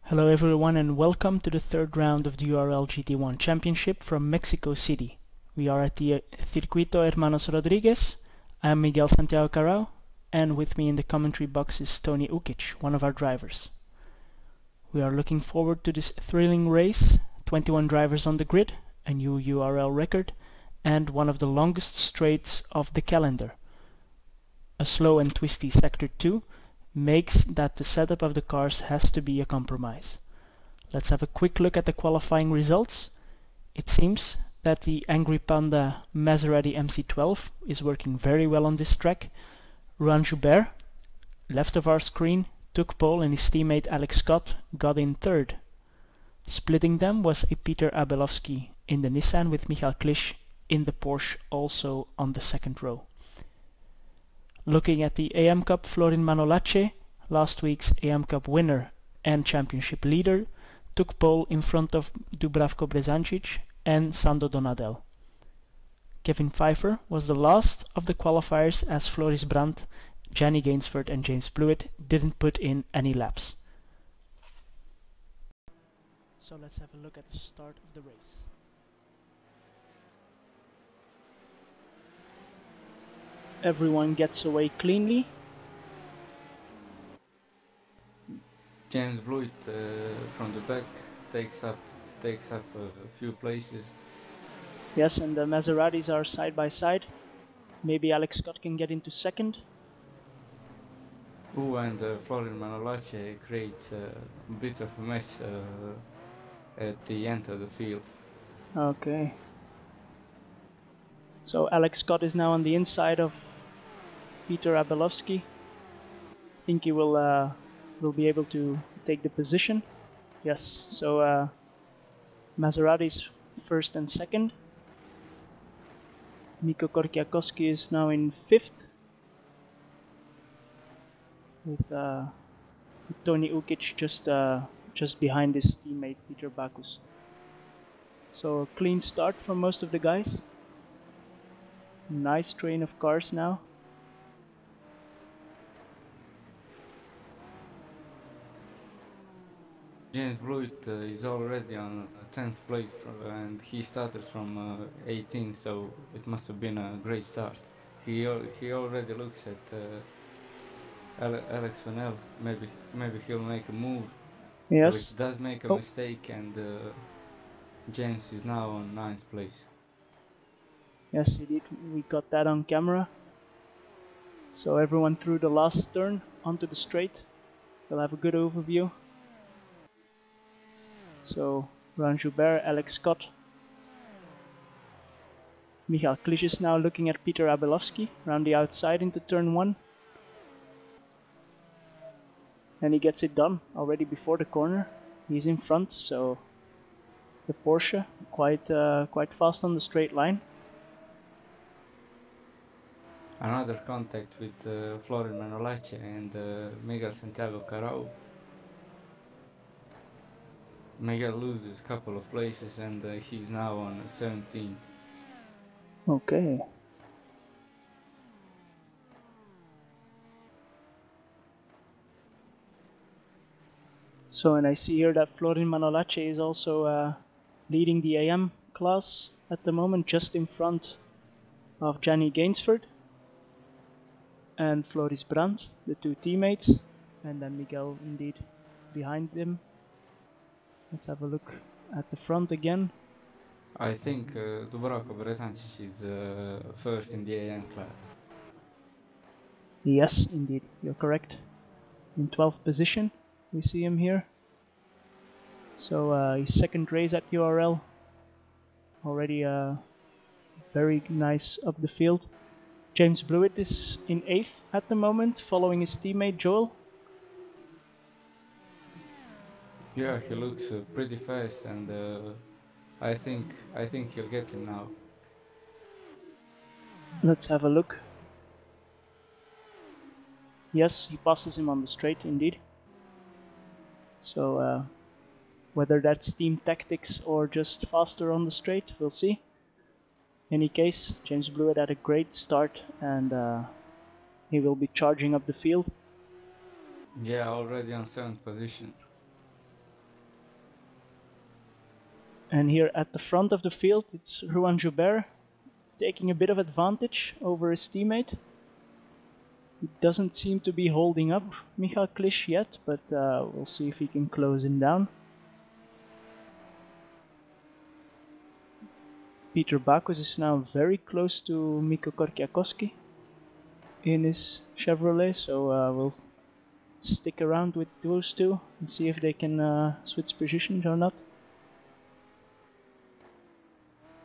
Hello everyone and welcome to the third round of the URL-GT1 Championship from Mexico City. We are at the Circuito Hermanos Rodriguez. I am Miguel Santiago Carao, and with me in the commentary box is Toni Ukic, one of our drivers. We are looking forward to this thrilling race. 21 drivers on the grid, a new URL record, and one of the longest straights of the calendar. A slow and twisty Sector 2 makes that the setup of the cars has to be a compromise. Let's have a quick look at the qualifying results. It seems that the Angry Panda Maserati MC12 is working very well on this track. Juan Joubert, left of our screen, took pole and his teammate Alex Scott got in third. Splitting them was a Peter Abelovsky in the Nissan with Michael Klisch in the Porsche, also on the second row. Looking at the AM Cup, Florin Manolace, last week's AM Cup winner and championship leader, took pole in front of Dubravko Brezančić and Sando Donadel. Kevin Pfeiffer was the last of the qualifiers as Floris Brandt, Gianni Gainsford and James Blewett didn't put in any laps. So let's have a look at the start of the race. Everyone gets away cleanly. James Blewett from the back takes up a few places. Yes, and the Maseratis are side by side. Maybe Alex Scott can get into second. Ooh, and Florin Manolace creates a bit of a mess at the end of the field. Okay. So Alex Scott is now on the inside of Peter Abelovsky. I think he will be able to take the position. Yes, so Maserati's first and second. Niko Korkiakowski is now in fifth, with Toni Ukic just behind his teammate Peter Bakus. So a clean start for most of the guys. Nice train of cars now. James Blewett is already on 10th place and he started from 18, so it must have been a great start. He already looks at Alex Vanel. Maybe he'll make a move. Yes. But he does make a mistake, and James is now on 9th place. Yes, he did. We got that on camera. So everyone through the last turn onto the straight. We'll have a good overview. So Juan Joubert, Alex Scott. Michael Klisch is now looking at Peter Abelovsky around the outside into turn 1. And he gets it done already before the corner. He's in front, so the Porsche quite fast on the straight line. Another contact with Florin Manolace and Miguel Santiago Carao. Miguel loses a couple of places and he's now on 17th. Okay. So, and I see here that Florin Manolace is also leading the AM class at the moment, just in front of Gianni Gainsford and Floris Brandt, the two teammates, and then Miguel indeed behind him. Let's have a look at the front again. I think Dubravko Brezančić is first in the AM class. Yes, indeed, you're correct. In 12th position, we see him here. So his second race at URL. Already very nice up the field. James Blewett is in 8th at the moment, following his teammate Joel. Yeah, he looks pretty fast, and I think he'll get him now. Let's have a look. Yes, he passes him on the straight, indeed. So whether that's team tactics or just faster on the straight, we'll see. In any case, James Blewett had a great start and He will be charging up the field. Yeah, already on 7th position. And here at the front of the field, it's Ruan Joubert taking a bit of advantage over his teammate. He doesn't seem to be holding up Michal Klisch yet, but we'll see if he can close him down. Peter Bakus is now very close to Mikko Korkiakowski in his Chevrolet, so we'll stick around with those two and see if they can switch positions or not.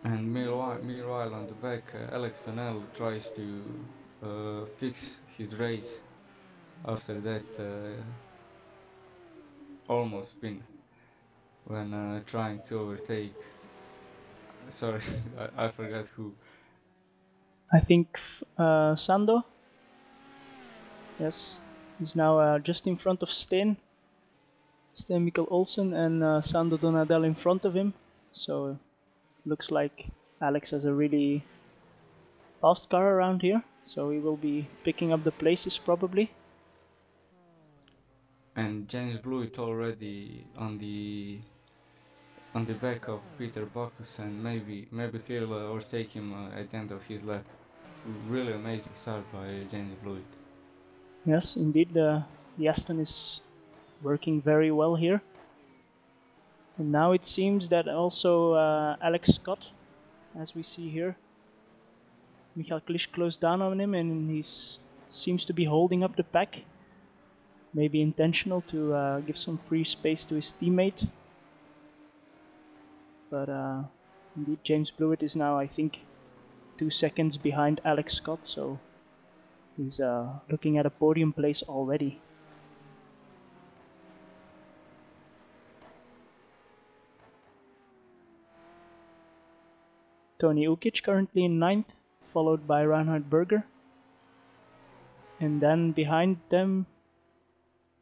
And meanwhile on the back, Alex Fennell tries to fix his race after that almost spin when trying to overtake. Sorry, I forgot who. I think Sando. Yes, he's now just in front of Sten Mikkel Olsen, and Sando Donadel in front of him. So looks like Alex has a really fast car around here, so he will be picking up the places probably. And James Blewett already on the back of Peter Backus, and maybe he'll overtake him at the end of his lap. Really amazing start by James Blewett. Yes, indeed, the Aston is working very well here. And now it seems that also Alex Scott, as we see here, Michal Klisch closed down on him, and he seems to be holding up the pack. Maybe intentional to give some free space to his teammate. But indeed, James Blewett is now, I think, 2 seconds behind Alex Scott, so he's looking at a podium place already. Toni Ukic currently in 9th, followed by Reinhard Berger. And then behind them,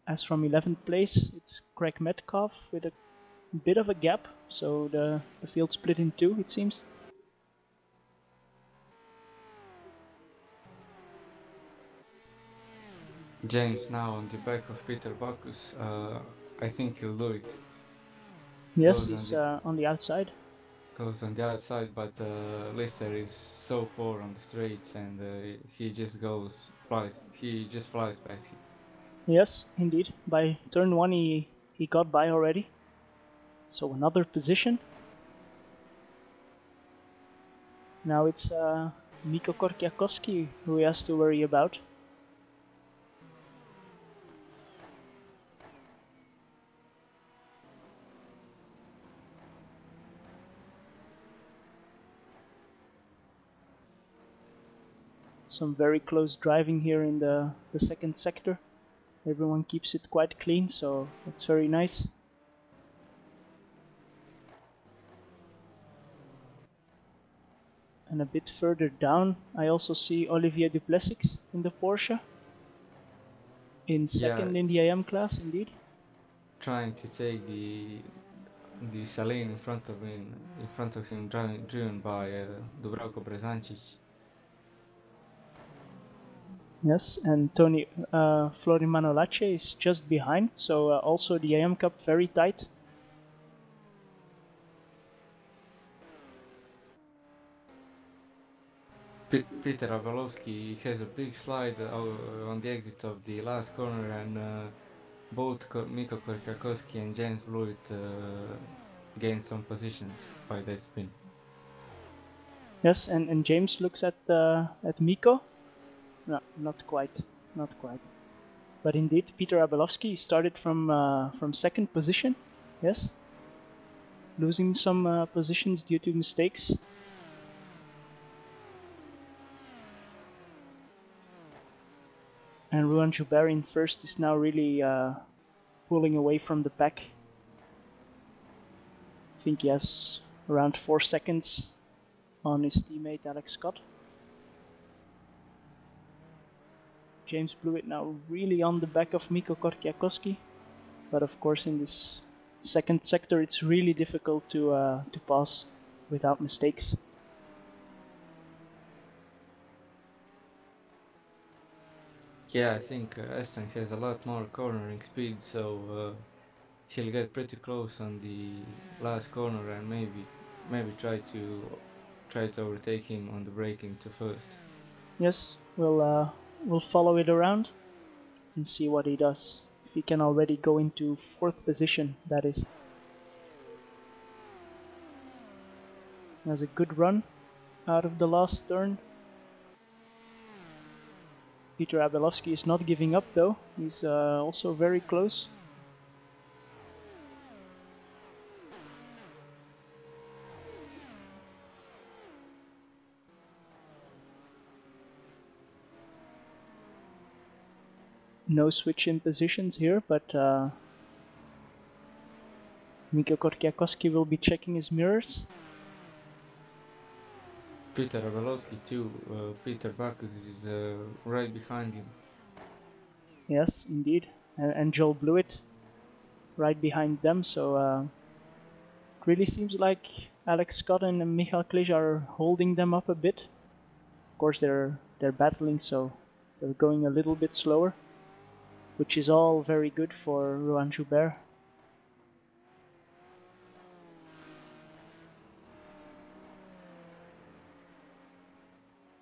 as from 11th place, it's Craig Metcalf with a bit of a gap, so the field split in two, it seems. James now on the back of Peter Backus. I think he'll do it. Yes, he's on the outside. Goes on the outside, but Lister is so poor on the straights, and he just flies past him. Yes, indeed. By turn 1 he got by already. So another position. Now it's Mikko Korkiakowski who he has to worry about. Some very close driving here in the second sector. Everyone keeps it quite clean, so it's very nice. And a bit further down, I also see Olivier Duplessis in the Porsche. In second in the AM class, indeed. Trying to take the Saleen in front of him, driven by Dubravko Brezančić. Yes, and Toni Florin Manolace is just behind, so also the AM Cup very tight. Peter Abalowski has a big slide on the exit of the last corner, and both Mikko Korkiakowski and James Blewett gained some positions by that spin. Yes, and James looks at Mikko. No, not quite. But indeed, Peter Abalowski started from second position. Yes, losing some positions due to mistakes. And Ruan Joubert in first is now really pulling away from the pack. I think he has around 4 seconds on his teammate Alex Scott. James Blewett now really on the back of Mikko Korkiakowski, but of course in this second sector it's really difficult to pass without mistakes. Yeah, I think Aston has a lot more cornering speed, so she'll get pretty close on the last corner and maybe try to overtake him on the braking to first. Yes, we'll follow it around and see what he does. If he can already go into 4th position, that is. Has a good run out of the last turn. Peter Abelovsky is not giving up though. He's also very close. No switch in positions here, but Miko Korkiakowski will be checking his mirrors. Peter Abelovsky too. Peter Backus is right behind him. Yes, indeed. And Joel Blewett right behind them, so it really seems like Alex Scott and Michael Klij are holding them up a bit. Of course, they're battling, so they're going a little bit slower, which is all very good for Rohan Joubert.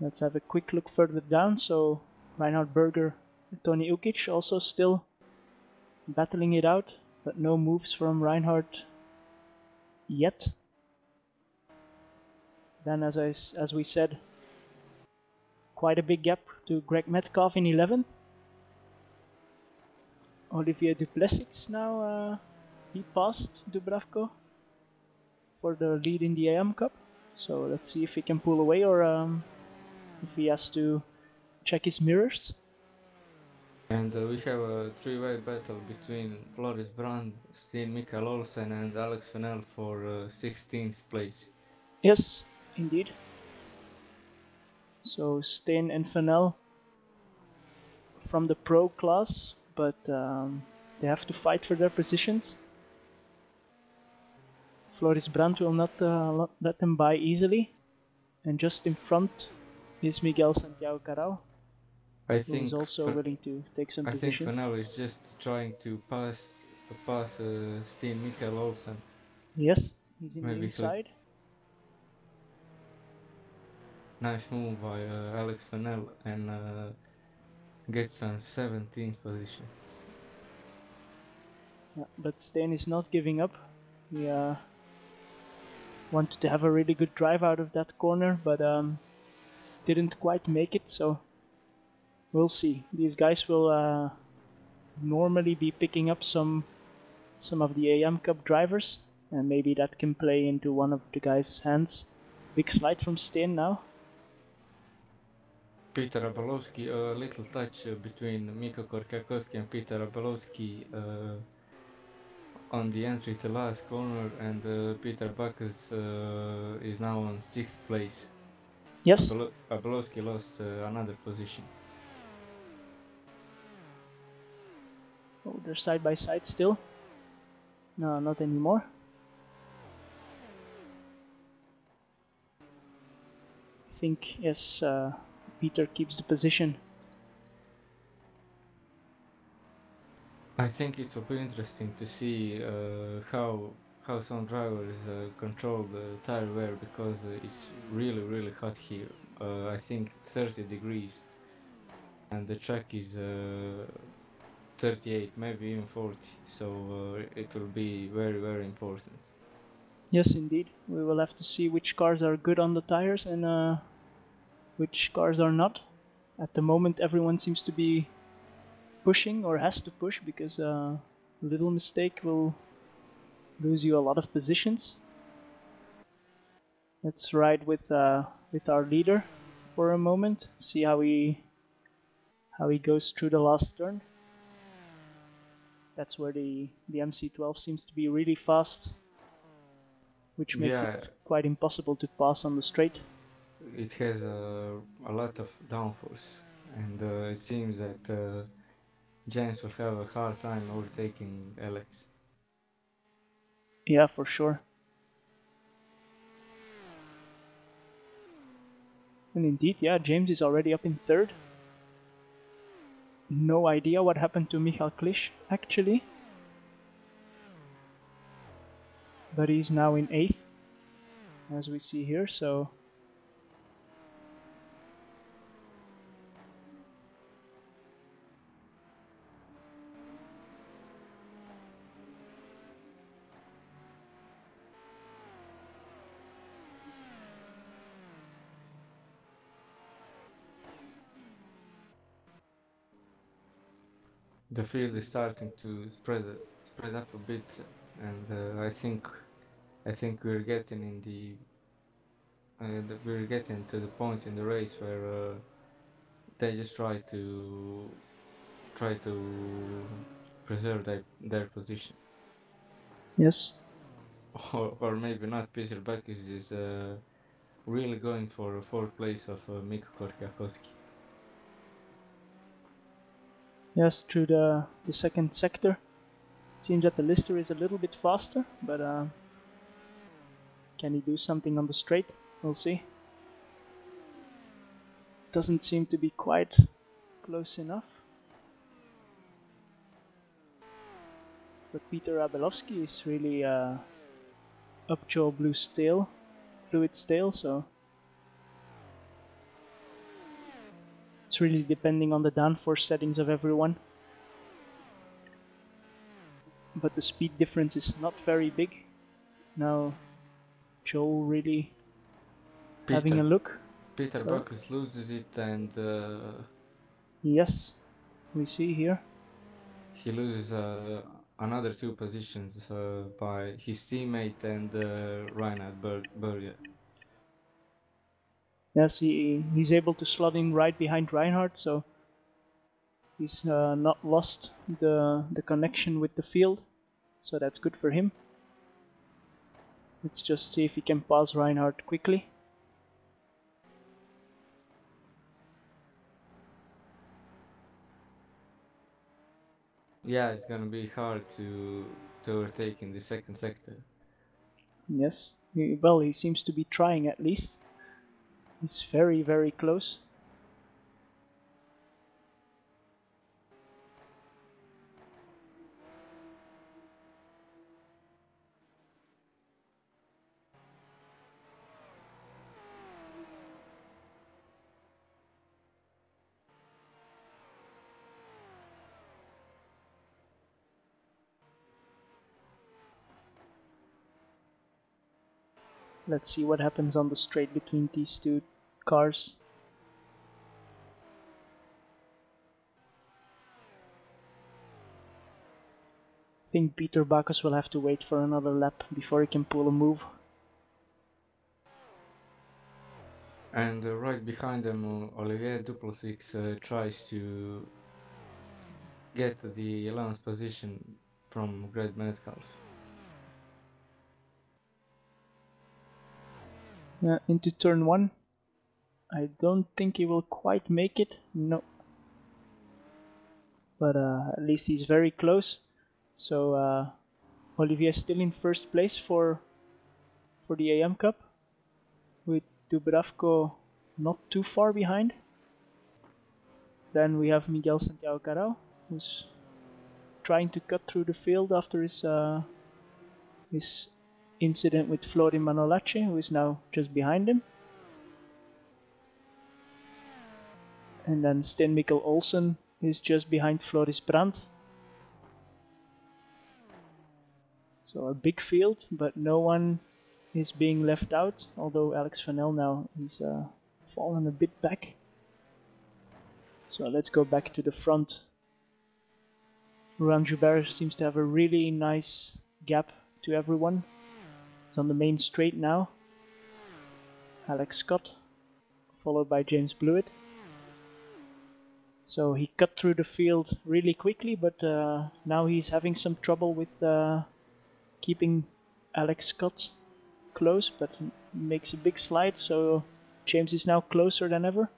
Let's have a quick look further down. So Reinhard Berger and Toni Ukic also still battling it out, but no moves from Reinhard yet. Then, as we said, quite a big gap to Greg Metcalf in 11th. Olivier Duplessis now, he passed Dubravko for the lead in the AM Cup. So let's see if he can pull away or if he has to check his mirrors. And we have a three-way battle between Floris Brand, Steen Mikael Olsen and Alex Fennell for 16th place. Yes, indeed. So Steen and Fennell from the pro class, but they have to fight for their positions. Floris Brand will not let them by easily. And just in front is Miguel Santiago Carao, who is also willing to take some positions. I think Fennell is just trying to pass Steen Mikael Olsen. Yes, he's in the inside. Nice move by Alex Fennell and gets on 17th position. Yeah, but Steen is not giving up. He wanted to have a really good drive out of that corner, but didn't quite make it, so we'll see. These guys will normally be picking up some of the AM Cup drivers, and maybe that can play into one of the guys' hands. Big slide from Steen now. Peter Abelovsky, a little touch between Miko Korkiakowski and Peter Abelovsky on the entry to last corner, and Peter Backus is now on 6th place. Yes. Abelovsky lost another position. Oh, they're side by side still. No, not anymore. I think, yes, Peter keeps the position. I think it will be interesting to see how some drivers control the tire wear, because it's really hot here. I think 30 degrees, and the track is 38, maybe even 40, so it will be very important. Yes, indeed. We will have to see which cars are good on the tires and which cars are not. At the moment, everyone seems to be pushing or has to push, because a little mistake will lose you a lot of positions. Let's ride with our leader for a moment, see how he goes through the last turn. That's where the MC12 seems to be really fast, which makes it quite impossible to pass on the straight. It has a lot of downforce, and it seems that James will have a hard time overtaking Alex. Yeah, for sure. And indeed, yeah, James is already up in 3rd. no idea what happened to Michal Klisch actually, but he's now in 8th, as we see here, so the field is starting to spread up a bit, and I think we're getting to the point in the race where they just try to preserve their position. yes. Or maybe not. Peter Bakis is really going for a 4th place of Mikko Korkiakowski. Yes, through the second sector. It seems that the Lister is a little bit faster, but can he do something on the straight? We'll see. Doesn't seem to be quite close enough. But Peter Abelovsky is really up Joe Blue's tail, Fluid's tail, so it's really depending on the downforce settings of everyone. But the speed difference is not very big. Now Joe really having a look. Peter Bakis loses it, and yes, we see here he loses another 2 positions by his teammate and Reinhard Berger. Yes, he's able to slot in right behind Reinhardt, so he's not lost the connection with the field, so that's good for him. Let's just see if he can pass Reinhardt quickly. Yeah, it's gonna be hard to overtake in the second sector. Yes, well, he seems to be trying at least. He's very, very close. Let's see what happens on the straight between these 2 cars. I think Peter Bacchus will have to wait for another lap before he can pull a move. And right behind them, Olivier Duplessis tries to get the 11th position from Greg Metcalf. Into turn 1. I don't think he will quite make it, no. But at least he's very close. So Olivier is still in first place for the AM Cup, with Dubravko not too far behind. Then we have Miguel Santiago Carao, who's trying to cut through the field after his incident with Florin Manolace, who is now just behind him. And then Sten Mikkel Olsen is just behind Floris Brandt. So a big field, but no one is being left out, although Alex Vanel now is fallen a bit back. So let's go back to the front. Rohan Joubert seems to have a really nice gap to everyone. He's on the main straight now. Alex Scott, followed by James Blewett. So he cut through the field really quickly, but now he's having some trouble with keeping Alex Scott close, but he makes a big slide, so James is now closer than ever.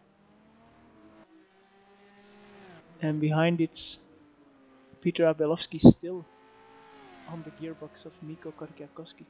And behind it's Peter Abelovsky still on the gearbox of Mikko Korkiakowski.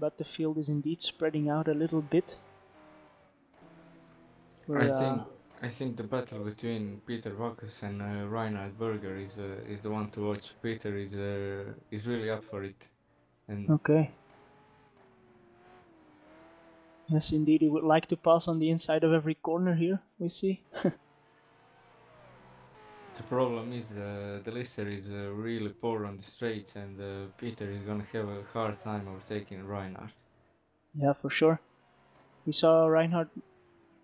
but the field is indeed spreading out a little bit. I think the battle between Peter Backus and Reinhard Berger is the one to watch. Peter is really up for it. And okay. Yes, indeed, he would like to pass on the inside of every corner here, we see. the problem is the Lister is really poor on the straights, and Peter is gonna have a hard time overtaking Reinhard. Yeah, for sure. We saw Reinhard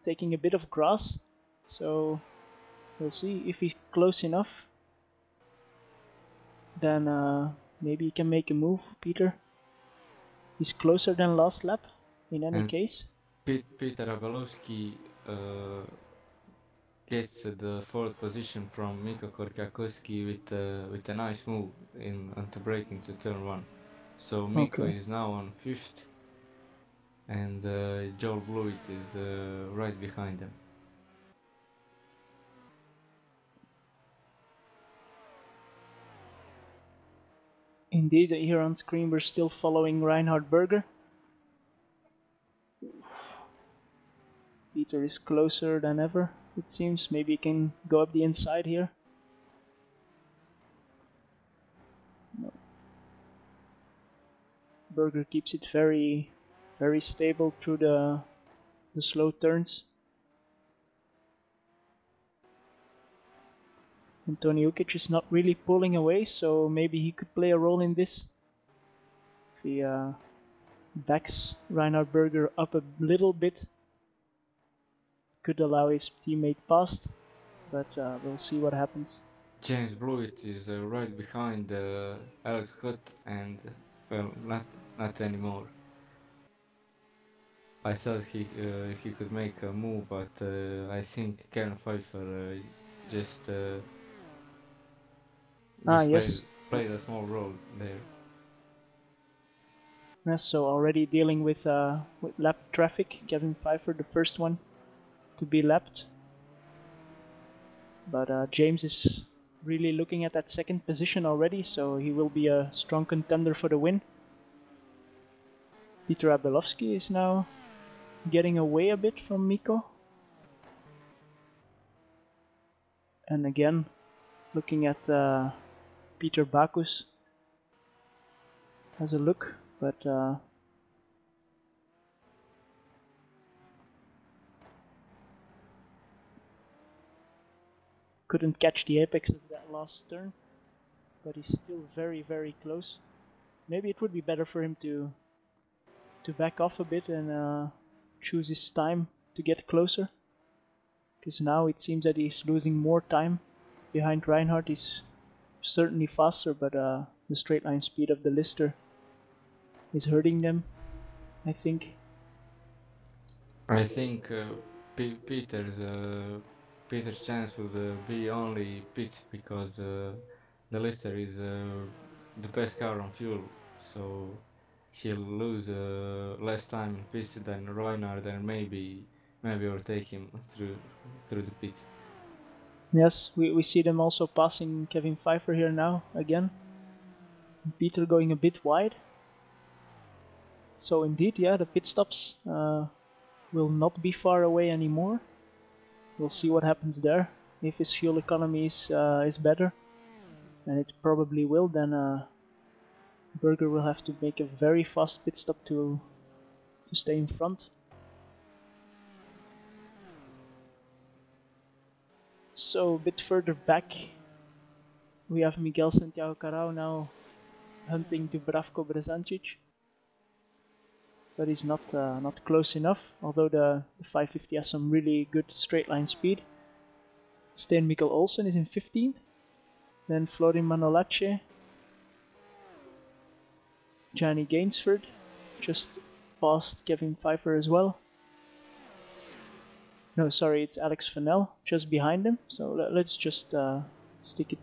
taking a bit of grass, so we'll see if he's close enough. Then maybe he can make a move, Peter. He's closer than last lap, in any case. Peter Abalowski gets the fourth position from Miko Korkiakowski with a nice move onto braking to turn 1. So Miko is now on 5th, and Joel Blewett is right behind him. Indeed, here on screen we're still following Reinhard Berger. Peter is closer than ever, it seems. Maybe he can go up the inside here. No. Berger keeps it very, very stable through the slow turns. And Toni Ukic is not really pulling away, so maybe he could play a role in this. If he backs Reinhard Berger up a little bit, could allow his teammate past, but we'll see what happens. James Blewett is right behind Alex Scott, and well, not anymore. I thought he could make a move, but I think Karen Pfeiffer just played a small role there. Yes, so already dealing with lap traffic. Kevin Pfeiffer, the first one to be lapped. But James is really looking at that second position already, so he will be a strong contender for the win. Peter Abelovsky is now getting away a bit from Miko. And again, looking at Peter Backus has a look, but couldn't catch the apex of that last turn, but he's still very, very close. Maybe it would be better for him to back off a bit and choose his time to get closer, because now it seems that he's losing more time behind Reinhard. He's certainly faster, but the straight line speed of the Lister is hurting them, I think. I think Peter's chance would be only pits, because the Lister is the best car on fuel, so he'll lose less time in pits than Reinhard, and maybe overtake him through the pits. Yes, we see them also passing Kevin Pfeiffer here now again. Peter going a bit wide. So indeed, yeah, the pit stops will not be far away anymore. We'll see what happens there. If his fuel economy is better, and it probably will, then Berger will have to make a very fast pit stop to stay in front. So a bit further back, we have Miguel Santiago Carao now hunting Dubravko Brezančić, but he's not close enough, although the 550 has some really good straight line speed. Sten Mikkel Olsen is in 15th, then Florin Manolace, Gianni Gainsford just passed Kevin Pfeiffer as well. No, sorry, it's Alex Fennell just behind him. So let's just stick it.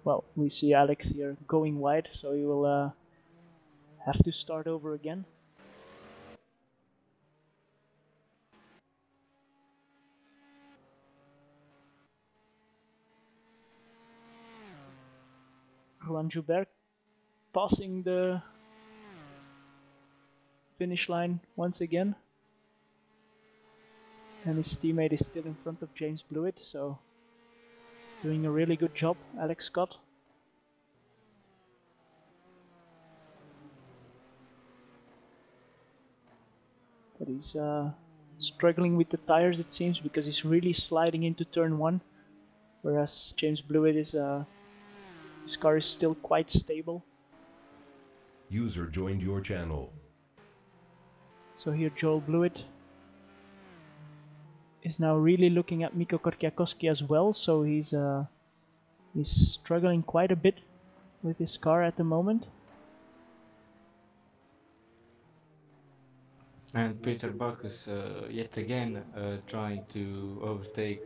Well, we see Alex here going wide, so he will have to start over again. Roland Joubert passing the finish line once again. And his teammate is still in front of James Blewett, so doing a really good job, Alex Scott. But he's struggling with the tires, it seems, because he's really sliding into turn 1, whereas James Blewett is his car is still quite stable. User joined your channel. So here Joel Blewett is now really looking at Mikko Korkiakoski as well, so he's struggling quite a bit with his car at the moment. And Peter Backus yet again trying to overtake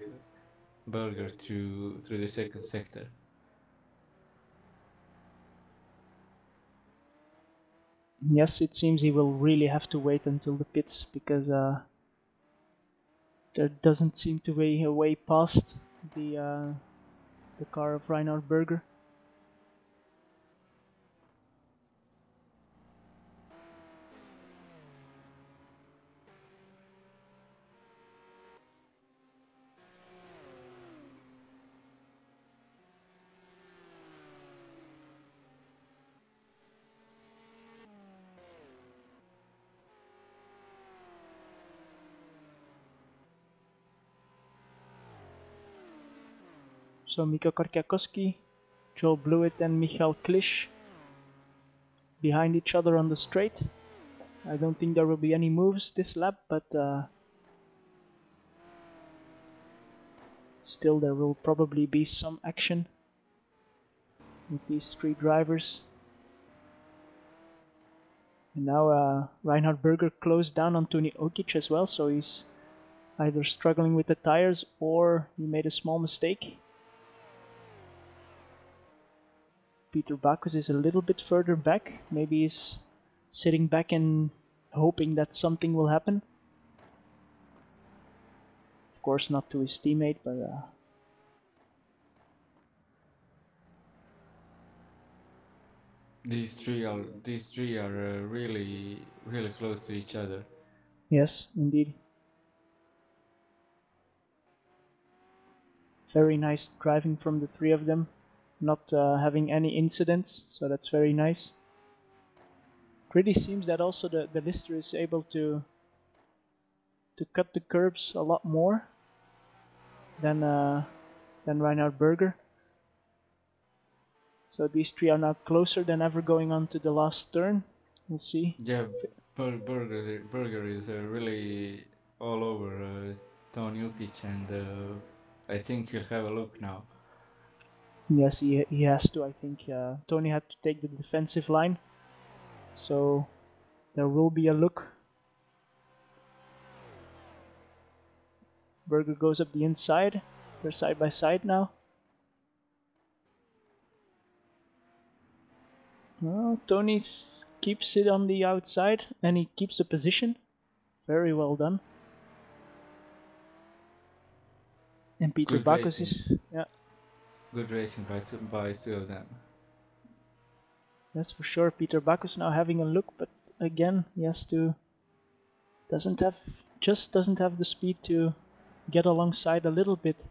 Berger through the second sector. Yes, it seems he will really have to wait until the pits, because there doesn't seem to be a way past the car of Reinhard Berger. So Mikko Korkiakoski, Joel Blewett and Michael Klisch behind each other on the straight. I don't think there will be any moves this lap, but still there will probably be some action with these three drivers. And now Reinhard Berger closed down on Toni Okic as well, so he's either struggling with the tires or he made a small mistake. Peter Backus is a little bit further back. Maybe he's sitting back and hoping that something will happen. Of course, not to his teammate, but these three are really close to each other. Yes, indeed. Very nice driving from the three of them. Not having any incidents, so that's very nice. It really seems that also the Lister is able to cut the curbs a lot more than Reinhard Berger. So these three are now closer than ever going on to the last turn. We'll see. Yeah, Berger is really all over Toni Ukic, and I think he'll have a look now. Yes, he has to. I think Toni had to take the defensive line, so there will be a look. Berger goes up the inside. They're side by side now. Well, Toni keeps it on the outside and he keeps the position. Very well done. And Peter Backus is good racing by two of them. That's for sure. Peter Backus now having a look, but again he has to doesn't have the speed to get alongside a little bit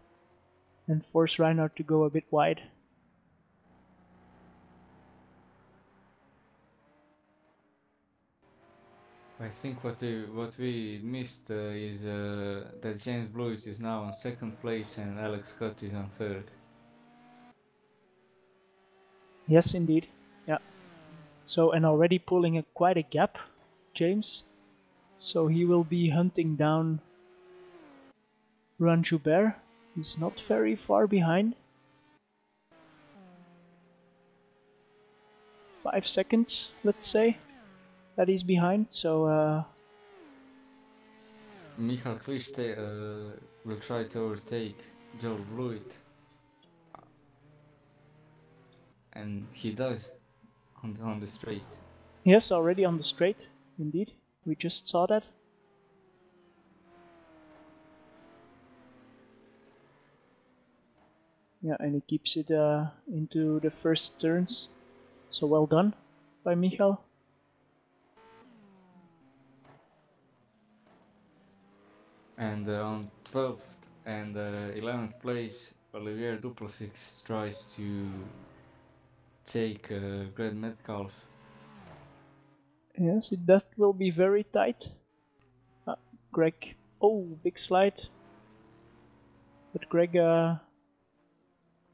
and force Reinhard to go a bit wide. I think what we missed is that James Blewett is now on second place and Alex Scott is on third. Yes, indeed. Yeah. So, and already pulling quite a gap, James. So he will be hunting down Ruan Joubert. He's not very far behind. 5 seconds, let's say, that he's behind. So Michael Klisch will try to overtake Joel Blewett. And he does on the straight. Yes, already on the straight, indeed. We just saw that. Yeah, and he keeps it into the first turns. So well done by Michael. And on 12th and 11th place, Olivier Duplessis tries to take Greg Metcalf. Yes, that will be very tight. Greg, oh, big slide. But Greg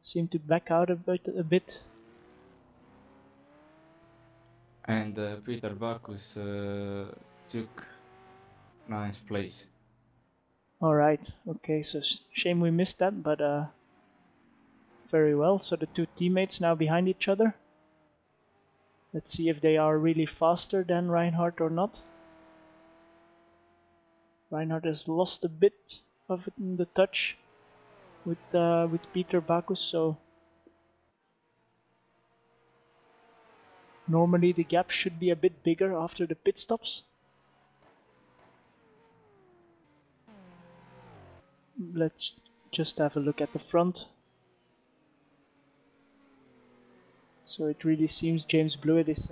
seemed to back out a bit. And Peter Bacchus took 9th place. Alright, okay, so shame we missed that, but very well. So the two teammates now behind each other. Let's see if they are really faster than Reinhardt or not. Reinhardt has lost a bit of it in the touch with Peter Bacchus, so normally the gap should be a bit bigger after the pit stops. Let's just have a look at the front. So it really seems James Blewett is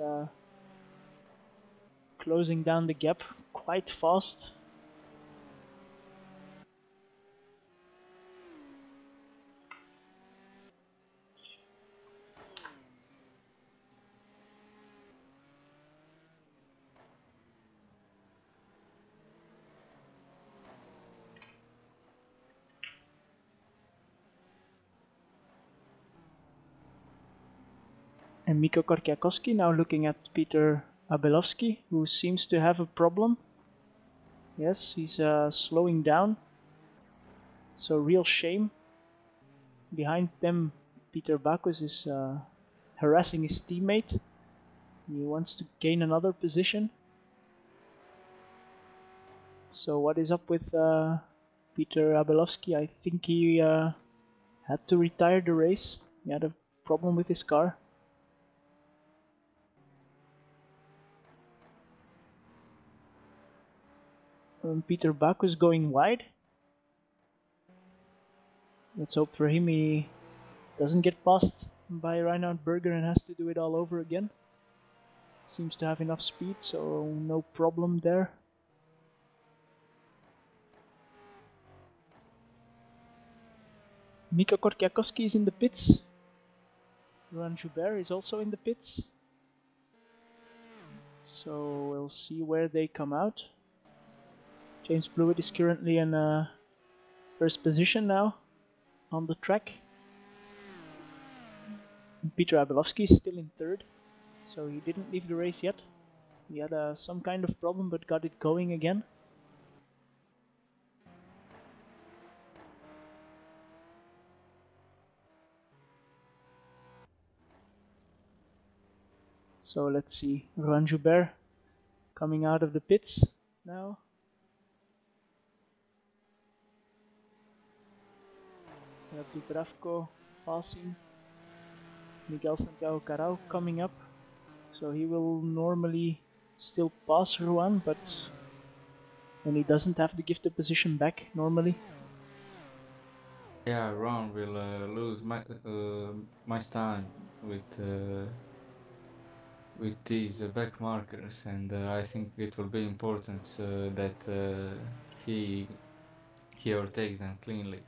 closing down the gap quite fast. And Mikko Korkiakowski now looking at Peter Abelovsky, who seems to have a problem. Yes, he's slowing down. So real shame. Behind them, Peter Bacchus is harassing his teammate. He wants to gain another position. So what is up with Peter Abelovsky? I think he had to retire the race. He had a problem with his car. Peter Bacchus going wide. Let's hope for him he doesn't get passed by Reinhard Berger and has to do it all over again. Seems to have enough speed, so no problem there. Mikko Korkiakowski is in the pits. Rohan Joubert is also in the pits. So we'll see where they come out. James Blewett is currently in first position now on the track. Peter Abelovsky is still in third, so he didn't leave the race yet. He had some kind of problem but got it going again. So let's see, Rohan Joubert coming out of the pits now. We have Dubravko passing, Miguel Santiago Carao coming up, so he will normally still pass Rohan, but when he doesn't have to give the position back normally. Yeah, Rohan will lose much time with these back markers, and I think it will be important that he overtakes them cleanly.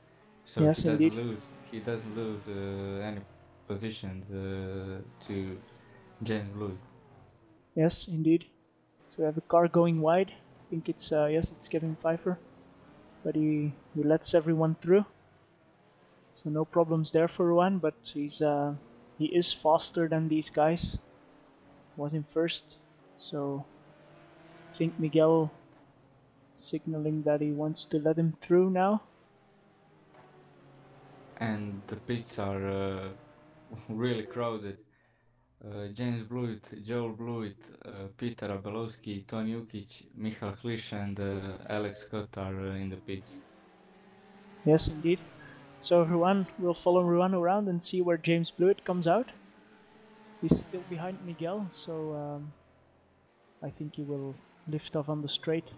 So yes, he doesn't lose any positions to James Blewett. Yes, indeed. So we have a car going wide. I think it's yes, it's Kevin Pfeiffer, but he lets everyone through. So no problems there for Rohan, but he is faster than these guys. Was in first, so I think Miguel signaling that he wants to let him through now. And the pits are really crowded. James Blewett, Joel Blewett, Peter Abelovsky, Toni Ukic, Michal Klisch, and Alex Scott are in the pits. Yes, indeed. So Rohan will follow Rohan around and see where James Blewett comes out. He's still behind Miguel, so I think he will lift off on the straight.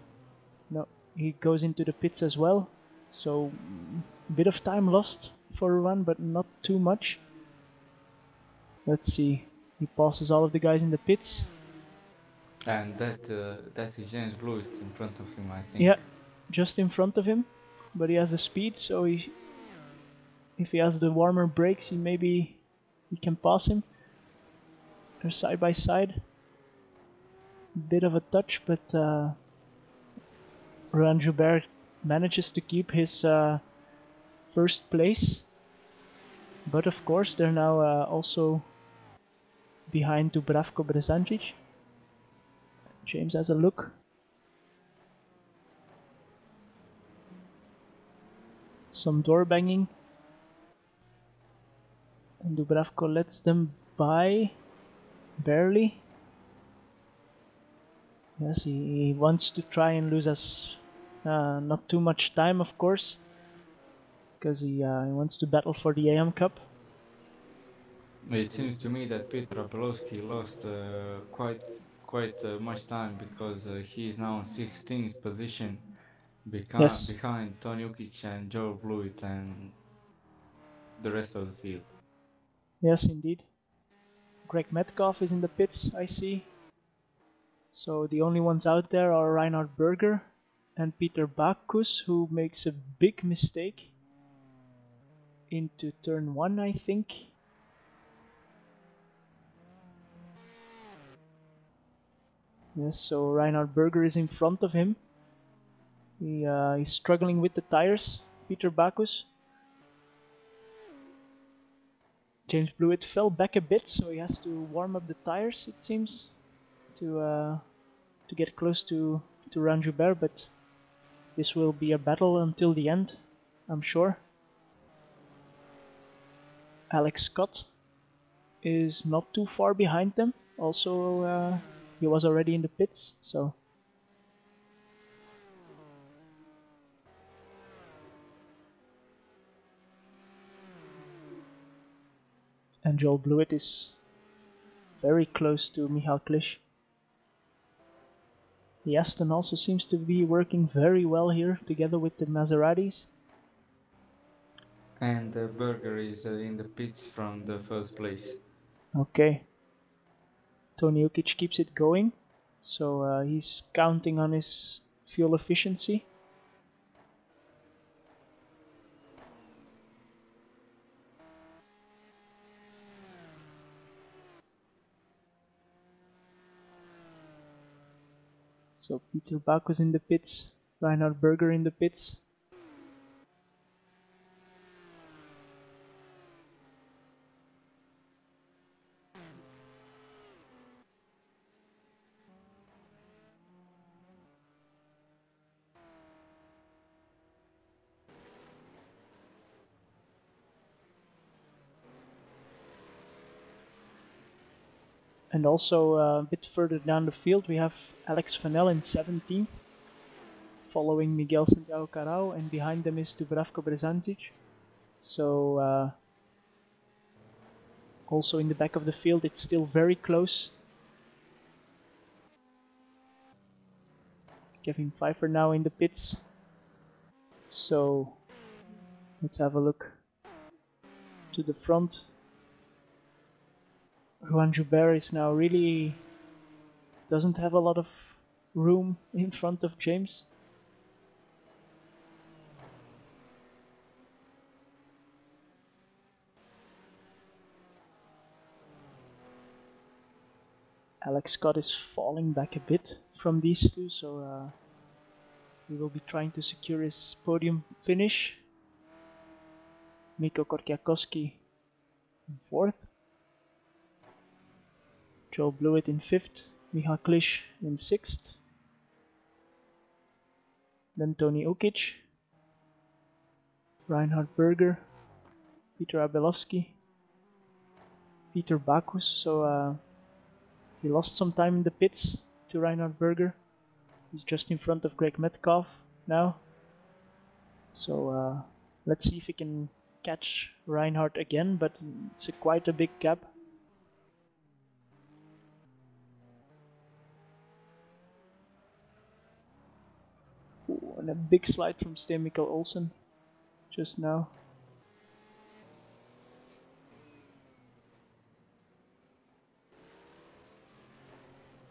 No, he goes into the pits as well, so a bit of time lost for Rohan, but not too much. Let's see, he passes all of the guys in the pits. And that is James Blewett in front of him, I think. Yeah, just in front of him, but he has the speed, so if he has the warmer brakes, he can pass him. They're side by side. Bit of a touch, but Rohan Joubert manages to keep his first place. But of course, they're now also behind Dubravko Brezančić. James has a look. Some door banging. And Dubravko lets them by. Barely. Yes, he wants to try and lose us not too much time, of course, because he wants to battle for the AM Cup. It seems to me that Peter Abelowski lost quite much time, because he is now in 16th position behind Toni Ukic and Joe Blewett and the rest of the field. Yes, indeed. Greg Metcalf is in the pits, I see. So the only ones out there are Reinhard Berger and Peter Bacchus, who makes a big mistake into turn 1, I think. Yes, so Reinhard Berger is in front of him. He's struggling with the tires, Peter Bacchus. James Blewett fell back a bit, so he has to warm up the tires, it seems, to get close to Rohan Joubert, but this will be a battle until the end, I'm sure. Alex Scott is not too far behind them. Also, he was already in the pits, so... And Joel Blewett is very close to Michal Klisch. The Aston also seems to be working very well here, together with the Maseratis. And Berger is in the pits from the first place. Okay. Toni Ukic keeps it going, so he's counting on his fuel efficiency. So Peter Bacchus in the pits, Reinhard Berger in the pits. And also a bit further down the field we have Alex Vanel in 17th, following Miguel Santiago Carao, and behind them is Dubravko Brezančić. So also in the back of the field it's still very close. Kevin Pfeiffer now in the pits. So let's have a look to the front. Rohan Joubert is now really doesn't have a lot of room in front of James. Alex Scott is falling back a bit from these two, so he will be trying to secure his podium finish. Mikko Korkiakowski in 4th. Joel Blewett in 5th. Michal Klisch in 6th. Then Toni Ukic. Reinhard Berger. Peter Abelowski. Peter Bacchus. So he lost some time in the pits to Reinhard Berger. He's just in front of Greg Metcalf now. So let's see if he can catch Reinhard again, but it's quite a big gap. Ooh, and a big slide from Sten Mikkel Olsen just now.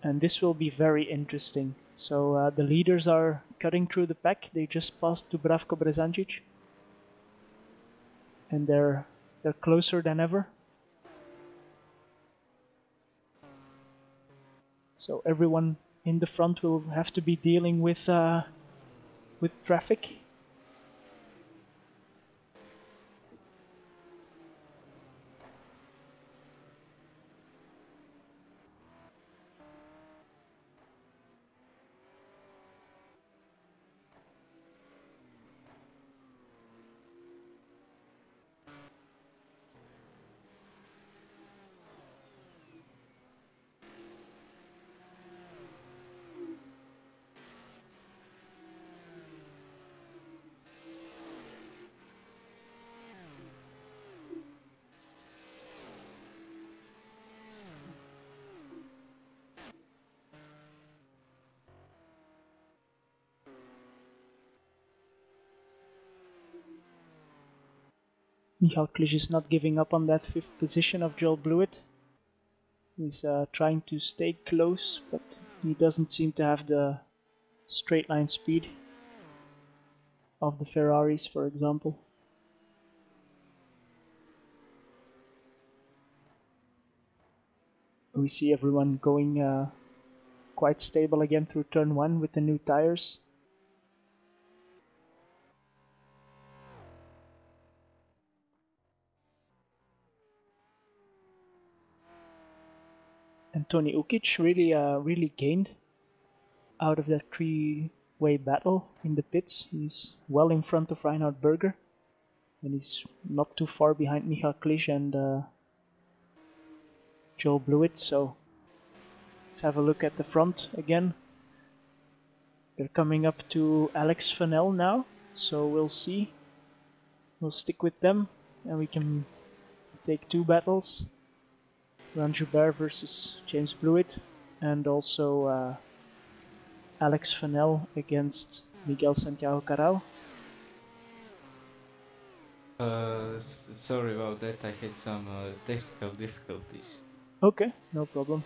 And this will be very interesting. So the leaders are cutting through the pack. They just passed Dubravko Brezančić, and they're closer than ever. So everyone in the front will have to be dealing with traffic. Michal Klisch is not giving up on that 5th position of Joel Blewett. He's trying to stay close, but he doesn't seem to have the straight line speed of the Ferraris, for example. We see everyone going quite stable again through turn 1 with the new tires. And Toni Ukic really gained out of that 3-way battle in the pits. He's well in front of Reinhard Berger, and he's not too far behind Michal Klisch and Joel Blewett. So let's have a look at the front again. They're coming up to Alex Fennell now, so we'll see. We'll stick with them, and we can take 2 battles. Ron Joubert versus James Blewett, and also Alex Fennell against Miguel Santiago Carao. Sorry about that, I had some technical difficulties. Okay, no problem.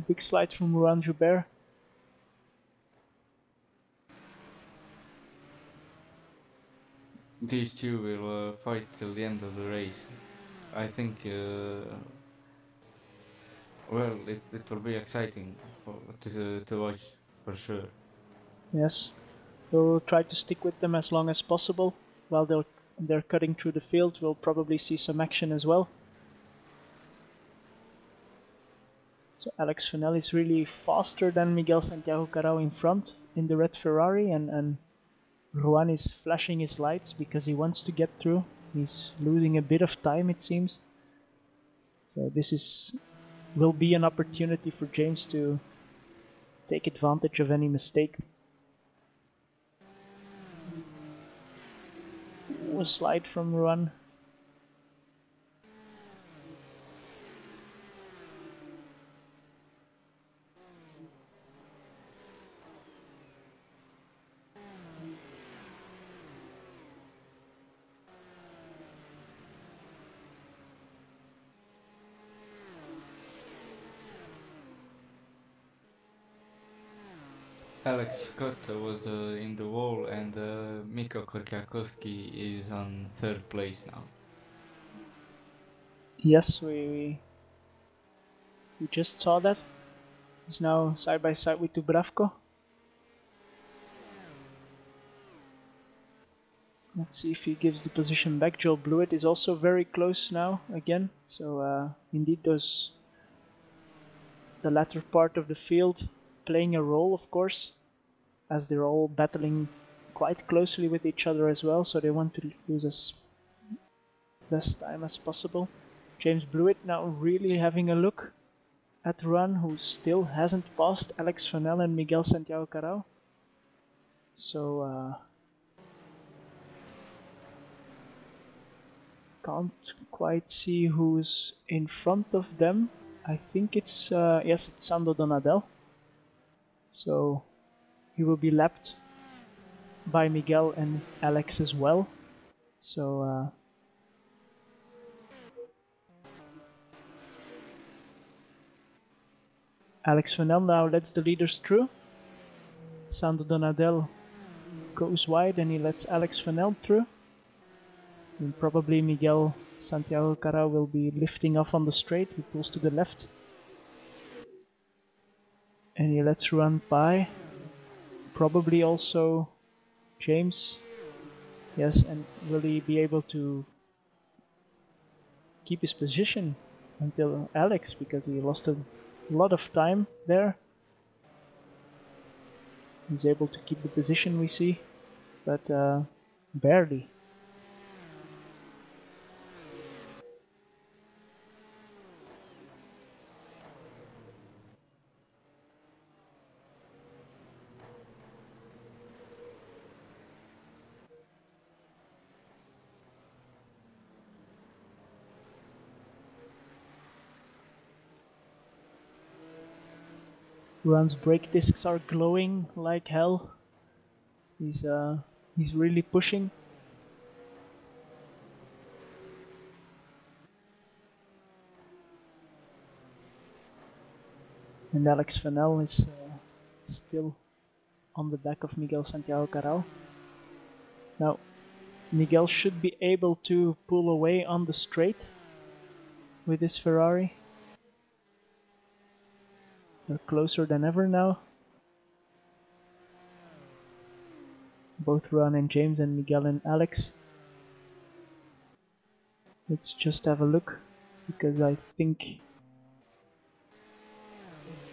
Big slide from Ron Joubert. These two will fight till the end of the race. I think, well, it will be exciting to watch for sure. Yes, we'll try to stick with them as long as possible. While they're cutting through the field, we'll probably see some action as well. So Alex Fennell is really faster than Miguel Santiago Carao in front in the red Ferrari, and Juan is flashing his lights because he wants to get through. He's losing a bit of time, it seems. So this will be an opportunity for James to take advantage of any mistake. A slide from Juan. Alex Scott was in the wall, and Miko Korkiakowski is on 3rd place now. Yes, we just saw that. He's now side by side with Dubravko. Let's see if he gives the position back. Joel Blewett is also very close now again. So indeed, the latter part of the field playing a role, of course, as they're all battling quite closely with each other as well. So they want to lose as less time as possible. James Blewett now really having a look at Juan, who still hasn't passed Alex Fennell and Miguel Santiago Carao. So can't quite see who's in front of them. I think it's yes, it's Sando Donadel. So he will be lapped by Miguel and Alex as well. So Alex Vanel now lets the leaders through. Sando Donadel goes wide and he lets Alex Vanel through. And probably Miguel Santiago Cara will be lifting off on the straight. He pulls to the left. And he lets Ruan by. Probably also James. Yes, and will he be able to keep his position until Alex, because he lost a lot of time there. He's able to keep the position, we see, but barely. Ruan's brake discs are glowing like hell. He's really pushing. And Alex Vanel is still on the back of Miguel Santiago Caral. Now, Miguel should be able to pull away on the straight with his Ferrari. They're closer than ever now. Both Ruan and James and Miguel and Alex. Let's just have a look, because I think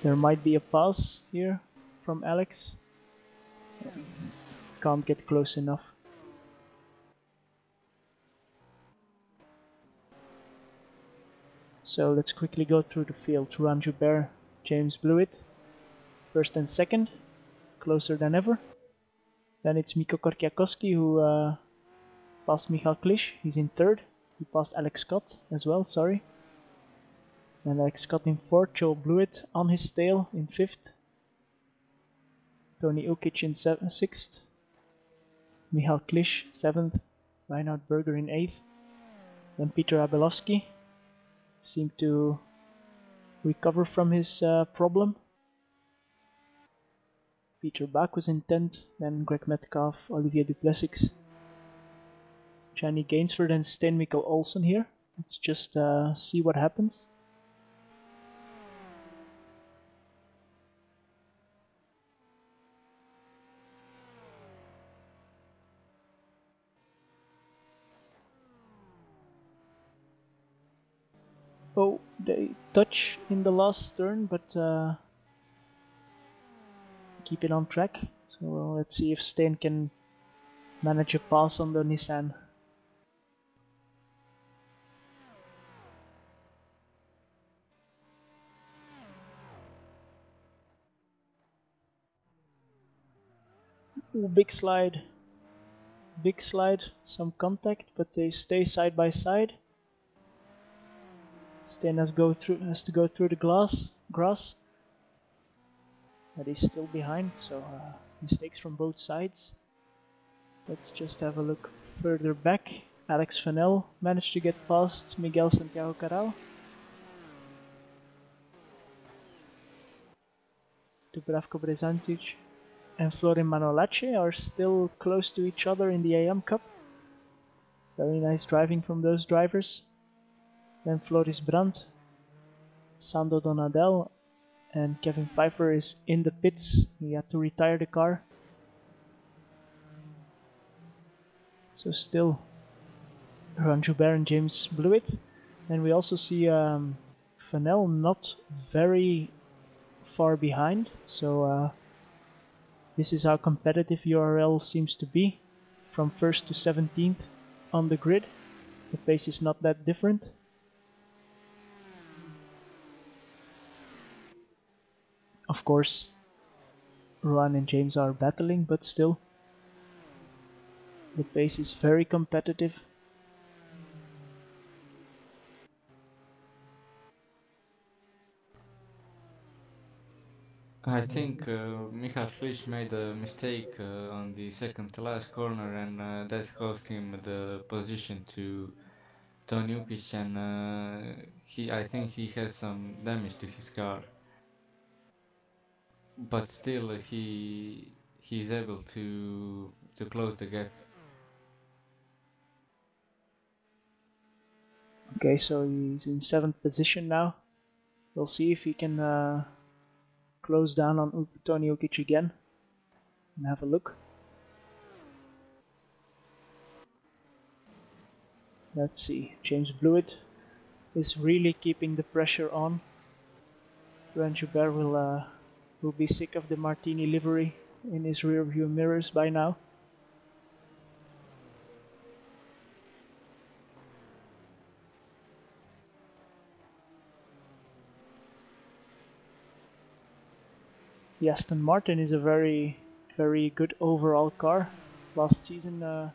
there might be a pass here from Alex. Can't get close enough. So let's quickly go through the field. Ruan Joubert, James Blewett, first and second, closer than ever. Then it's Mikko Korkiakowski, who passed Michal Klisch. He's in third. He passed Alex Scott as well, sorry. And Alex Scott in fourth. Joel Blewett on his tail in fifth. Toni Ukic in sixth. Michal Klisch seventh. Reinhard Berger in eighth. Then Peter Abelovsky seemed to recover from his problem. Peter Bach was in 10th, then Greg Metcalf, Olivier Duplessis, Johnny Gainsford and Sten Mikkel Olsen here. Let's just see what happens. Oh, they touch in the last turn, but keep it on track. So let's see if Steen can manage a pass on the Nissan. Ooh, big slide, some contact, but they stay side by side. Steen has to go through the grass. But he's still behind, so mistakes from both sides. Let's just have a look further back. Alex Vanel managed to get past Miguel Santiago Caral. Dubravko Brezantic and Florin Manolace are still close to each other in the AM Cup. Very nice driving from those drivers. Then Floris Brandt, Sando Donadel, and Kevin Pfeiffer is in the pits. He had to retire the car. So still Ruan Joubert and James Blewett. And we also see Vanel not very far behind. So this is how competitive URL seems to be. From 1st to 17th on the grid. The pace is not that different. Of course, Ruan and James are battling, but still, the pace is very competitive. I think Michal Klisch made a mistake on the second to last corner, and that cost him the position to Toni Ukic, and I think he has some damage to his car. but still he's able to close the gap. Okay, so he's in 7th position now. We'll see if he can close down on Toni Ukic again and have a look. Let's see, James Blewett is really keeping the pressure on. Ruan Joubert will be sick of the Martini livery in his rear view mirrors by now. The Aston Martin is a very, very good overall car. Last season, I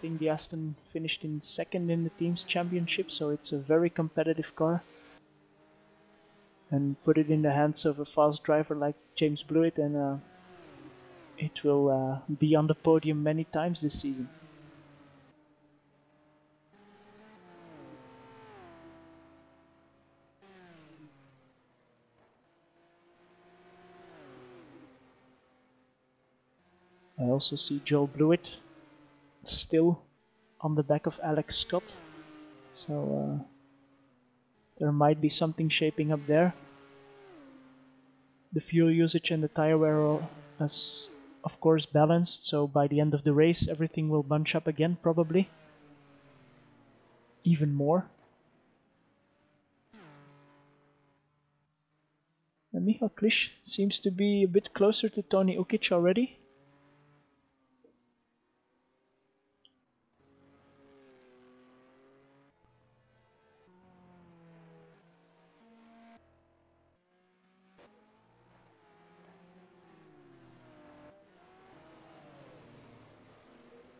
think the Aston finished in 2nd in the team's championship, so it's a very competitive car. And put it in the hands of a fast driver like James Blewett, and it will be on the podium many times this season. I also see Joel Blewett still on the back of Alex Scott, so there might be something shaping up there. The fuel usage and the tire wear are, of course, balanced, so by the end of the race everything will bunch up again, probably. Even more. And Michal Klisch seems to be a bit closer to Toni Ukic already.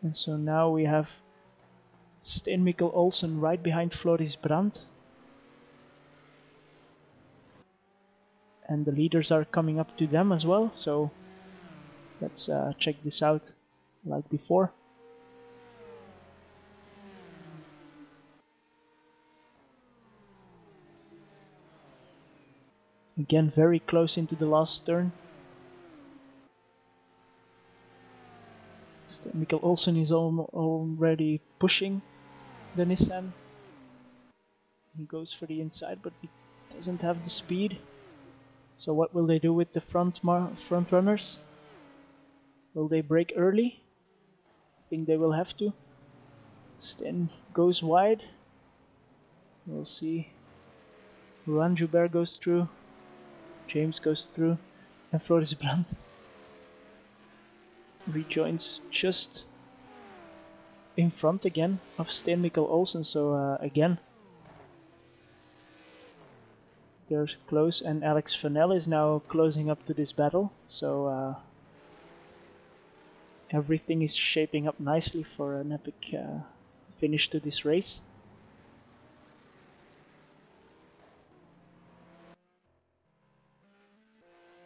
And so now we have Sten Mikkel Olsen right behind Floris Brandt. And the leaders are coming up to them as well, so let's check this out like before. Again, very close into the last turn. Mikkel Olsen is already pushing the Nissan. He goes for the inside, but he doesn't have the speed. So what will they do with the front runners? Will they brake early? I think they will have to. Sten goes wide. We'll see. Ruan Joubert goes through. James goes through. And Floris Brandt rejoins just in front again of Sten Mikkel Olsen. So again, they're close, and Alex Fennell is now closing up to this battle. So everything is shaping up nicely for an epic finish to this race.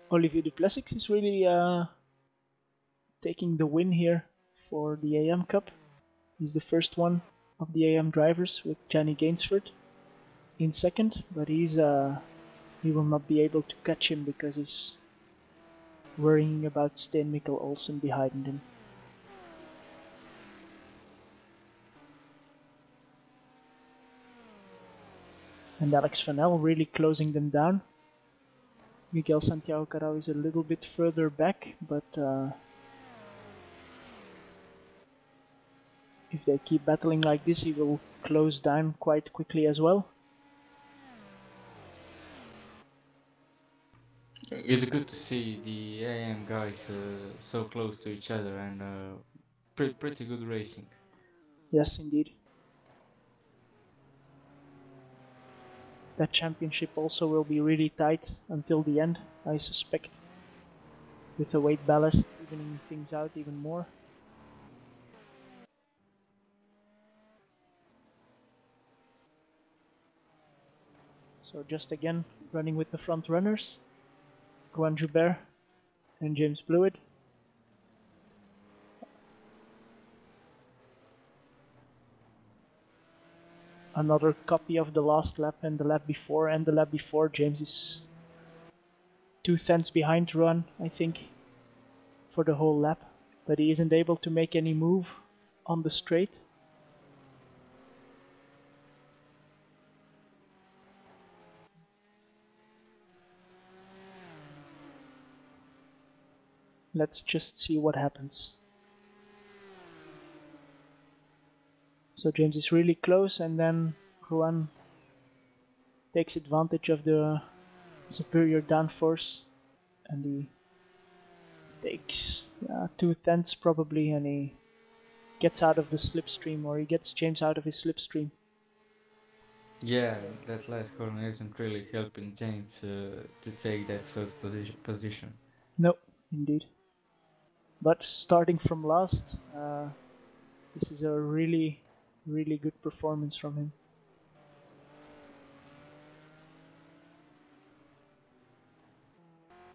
Olivier Duplessis is really taking the win here for the AM Cup. He's the first one of the AM drivers, with Gianni Gainsford in 2nd, but he will not be able to catch him because he's worrying about Sten Mikkel Olsen behind him. And Alex Fennell really closing them down. Miguel Santiago Carao is a little bit further back, but if they keep battling like this, he will close down quite quickly as well. It's good to see the AM guys so close to each other, and pretty good racing. Yes, indeed. That championship also will be really tight until the end, I suspect. With the weight ballast evening things out even more. So just again, running with the front runners. Ruan Joubert and James Blewett. Another copy of the last lap and the lap before, James is 2/10 behind Ruan, I think, for the whole lap, but he isn't able to make any move on the straight. Let's just see what happens. So James is really close, and then Ruan takes advantage of the superior downforce, and he takes 2/10 probably, and he gets out of the slipstream, or he gets James out of his slipstream. Yeah, that last corner isn't really helping James to take that first position. No, indeed. But starting from last, this is a really, really good performance from him.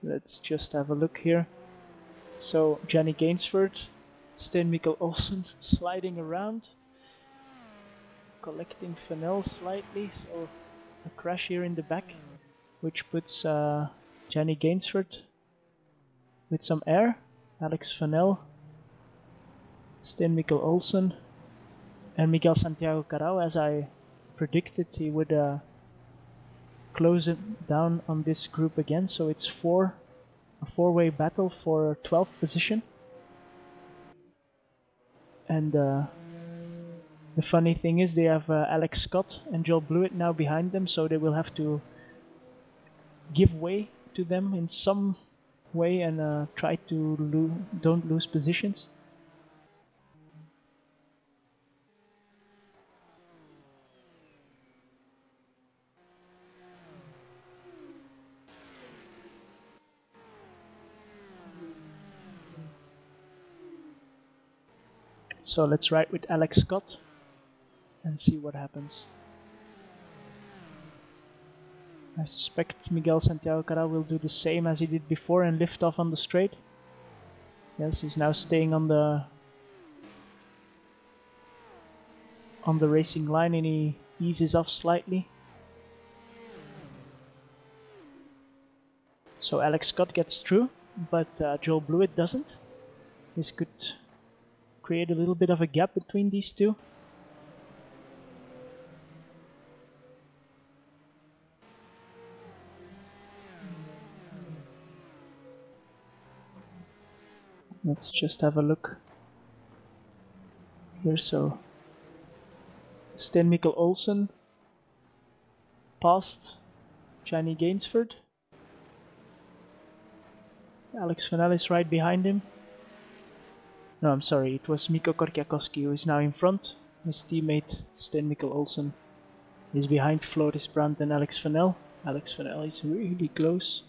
Let's just have a look here. So Jenny Gainsford, Sten Mikkel Olsen sliding around, collecting Fennell slightly, so a crash here in the back, which puts Jenny Gainsford with some air, Alex Fennell, Sten Mikkel Olsen, and Miguel Santiago Carao. As I predicted, he would close it down on this group again, so it's a four-way battle for 12th position. And the funny thing is they have Alex Scott and Joel Blewett now behind them, so they will have to give way to them in some way and try to don't lose positions. So let's ride with Alex Scott and see what happens. I suspect Miguel Santiago Carao will do the same as he did before and lift off on the straight. Yes, he's now staying on the racing line, and he eases off slightly. So Alex Scott gets through, but Joel Blewett doesn't. This could create a little bit of a gap between these two. Let's just have a look here. So Sten Mikkel Olsen passed Johnny Gainsford. Alex Fennell is right behind him. No, I'm sorry, it was Mikko Korkiakowski who is now in front. His teammate Sten Mikkel Olsen is behind Floris Brandt and Alex Fennell. Alex Fennell is really close.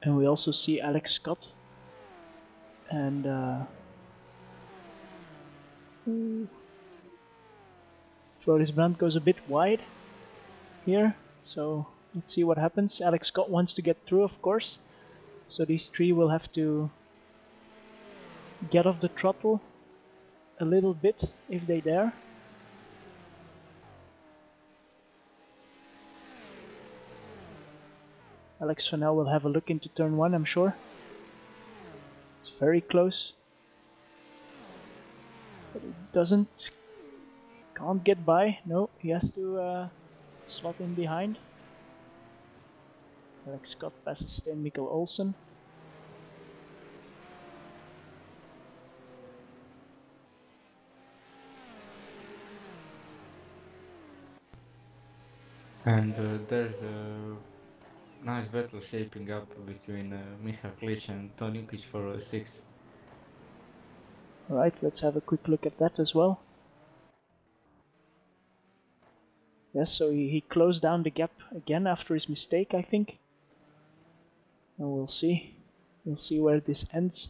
And we also see Alex Scott. And Floris Brandt goes a bit wide here, so let's see what happens. Alex Scott wants to get through, of course, so these three will have to get off the throttle a little bit if they dare. Alex Fennell will have a look into turn 1, I'm sure. It's very close, but he can't get by. No, he has to slot in behind. Alex Scott passes Sten Mikkel Olsen. And there's a nice battle shaping up between Michal Klic and Toni for 6th. Alright, let's have a quick look at that as well. Yes, so he closed down the gap again after his mistake, I think. And we'll see. We'll see where this ends.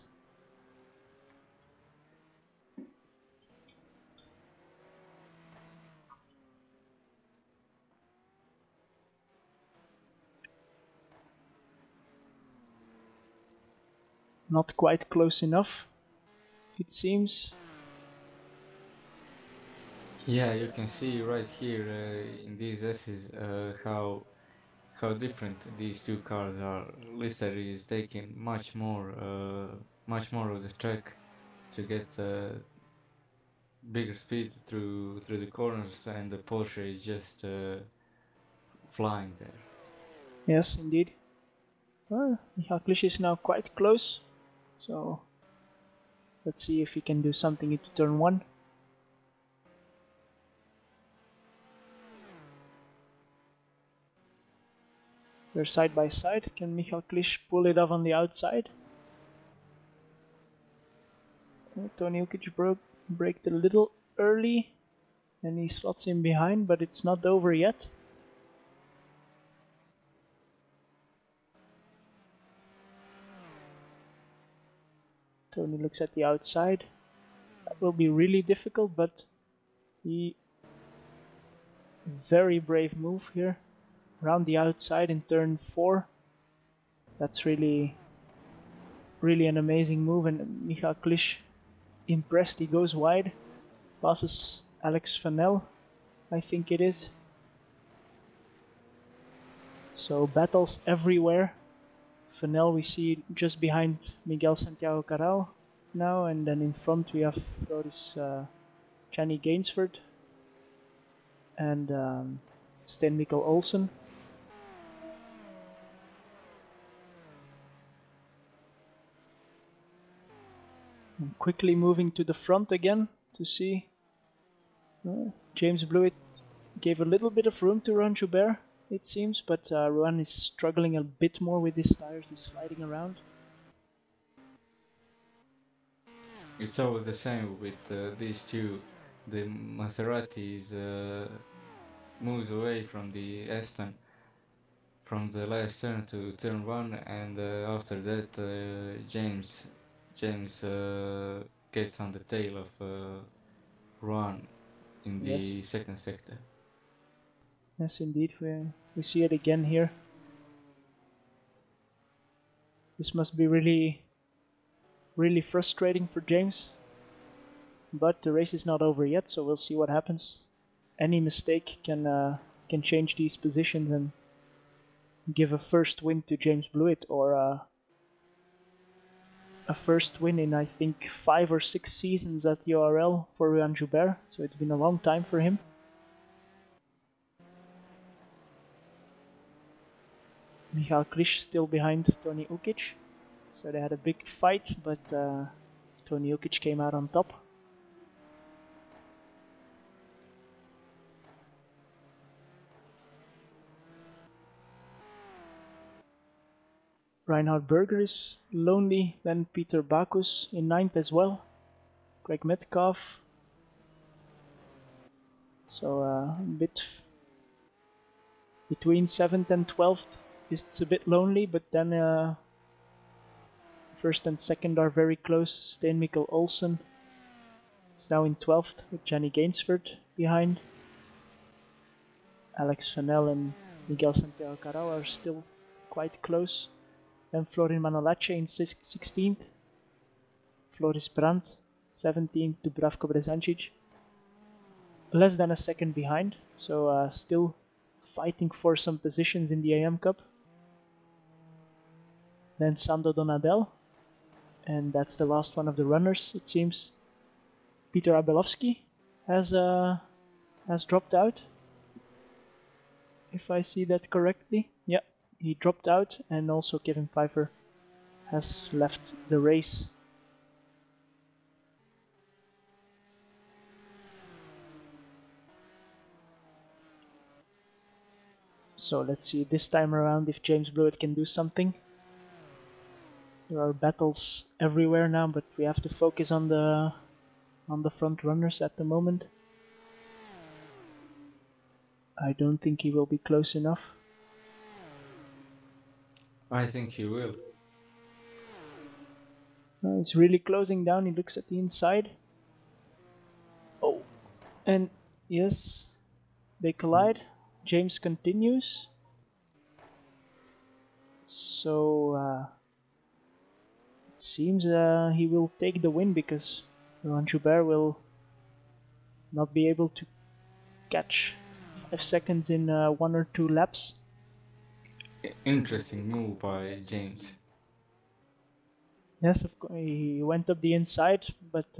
Not quite close enough, it seems. Yeah, you can see right here in these S's how different these two cars are. Lister is taking much more of the track to get bigger speed through the corners, and the Porsche is just flying there. Yes, indeed. Well, Michal Klich is now quite close, so let's see if he can do something into turn 1. They're side by side. Can Michal Klich pull it off on the outside? Toni Ukic braked a little early, and he slots in behind, but it's not over yet. Toni looks at the outside. That will be really difficult, but very brave move here. Around the outside in turn 4. That's really an amazing move, and Michal Klich impressed. He goes wide, passes Alex Fennell, I think it is. So battles everywhere. Fennell we see just behind Miguel Santiago Carral now, and then in front we have Floris Gianni Gainsford and Sten Mikkel Olsen. And quickly moving to the front again to see James Blewett gave a little bit of room to Rohan Joubert, it seems, but Rohan is struggling a bit more with his tires. He's sliding around. It's always the same with these two. The Maserati moves away from the Aston from the last turn to turn 1, and after that James gets on the tail of Rohan in the second sector. Yes, indeed, we see it again here. This must be really frustrating for James, but the race is not over yet, so we'll see what happens. Any mistake can change these positions and give a first win to James Blewett, or a first win in I think 5 or 6 seasons at URL for Rohan Joubert, so it's been a long time for him. Michal Klich still behind Toni Ukic, so they had a big fight, but Toni Ukic came out on top. Reinhard Berger is lonely, then Peter Bacchus in 9th as well. Craig Metcalf. So a bit between 7th and 12th. It's a bit lonely, but then 1st and 2nd are very close. Sten Mikkel Olsen is now in 12th with Gianni Gainsford behind. Alex Fennell and Miguel Santiago Carral are still quite close. Then Florin Manolace in 16th. Floris Brandt 17th. Dubravko Brezančić less than a second behind, so still fighting for some positions in the AM Cup. Then Sando Donadel, and that's the last one of the runners, it seems. Peter Abelovsky has dropped out, if I see that correctly. Yeah, he dropped out, and also Kevin Pfeiffer has left the race. So let's see this time around if James Blewett can do something. There are battles everywhere now, but we have to focus on the front runners at the moment. I don't think he will be close enough. I think he will. He's really closing down. He looks at the inside. Oh, and yes, they collide. James continues. So it seems he will take the win, because Rohan Joubert will not be able to catch 5 seconds in 1 or 2 laps. Interesting move by James. Yes, of course, he went up the inside, but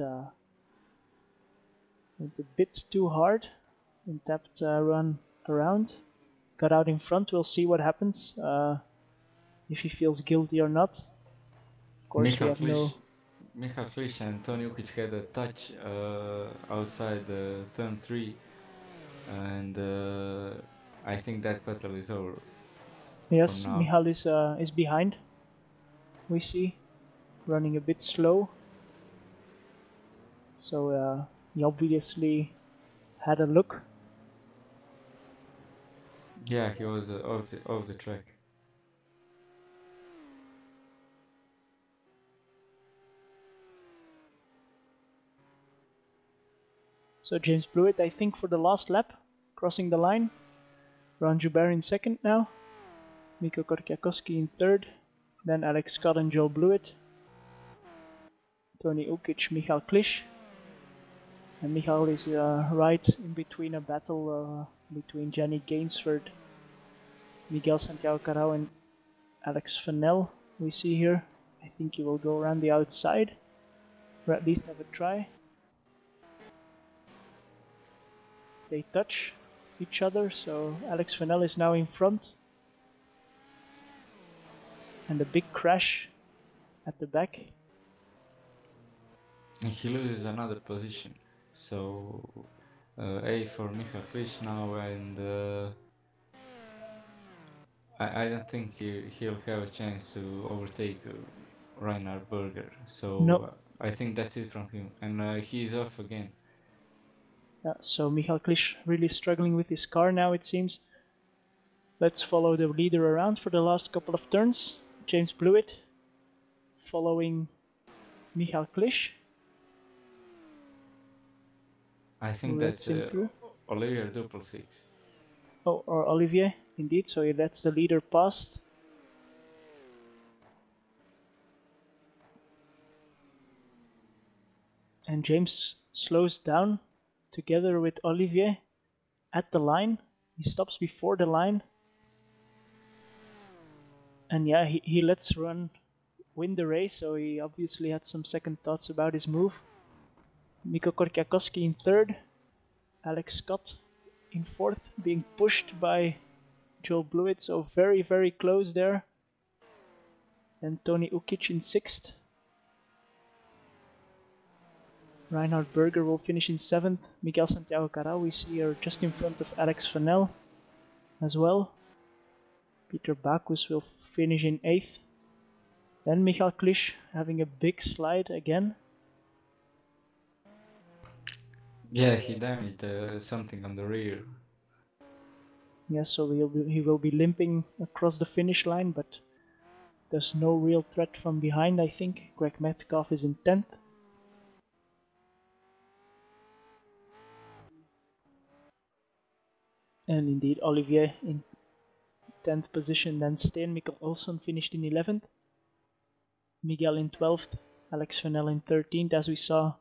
went a bit too hard and tapped run around. Got out in front, we'll see what happens, if he feels guilty or not. Of course, we have no... Michal Klisch and Toni had a touch outside turn 3, and I think that battle is over. Yes, Michal is behind. We see, running a bit slow. So he obviously had a look. Yeah, he was off the track. So James blew it, I think, for the last lap, crossing the line. Ron Joubert in second now. Mikko Korkiakowski in third. Then Alex Scott and Joel Blewett. Toni Ukic, Michal Klisch. And Michal is right in between a battle between Gianni Gainsford, Miguel Santiago Carao and Alex Fennell. We see here. I think he will go around the outside, or at least have a try. They touch each other, so Alex Fennell is now in front. And a big crash at the back. And he loses another position. So A for Michal Klisch now, and I don't think he'll have a chance to overtake Reinhard Berger. So no. I think that's it from him, and he's off again. So Michal Klisch really struggling with his car now, it seems. Let's follow the leader around for the last couple of turns. James Blewett following Michal Klisch. I think that's Olivier Duplessis. Oh, or Olivier, indeed. So that's the leader passed. And James slows down together with Olivier at the line. He stops before the line. And yeah, he lets Ron win the race, so he obviously had some second thoughts about his move. Mikko Korkiakowski in third. Alex Scott in fourth, being pushed by Joel Blewett, so very, very close there. And Toni Ukic in sixth. Reinhard Berger will finish in seventh. Miguel Santiago Carao we see are just in front of Alex Fennell as well. Peter Bacchus will finish in eighth. Then Michal Klisch having a big slide again. Yeah, he damaged something on the rear. Yeah, so he will be limping across the finish line, but there's no real threat from behind, I think. Greg Metcalf is in 10th. And indeed, Olivier in 10th position. Then Steen Mikkel Olsson finished in 11th. Miguel in 12th. Alex Fennell in 13th, as we saw.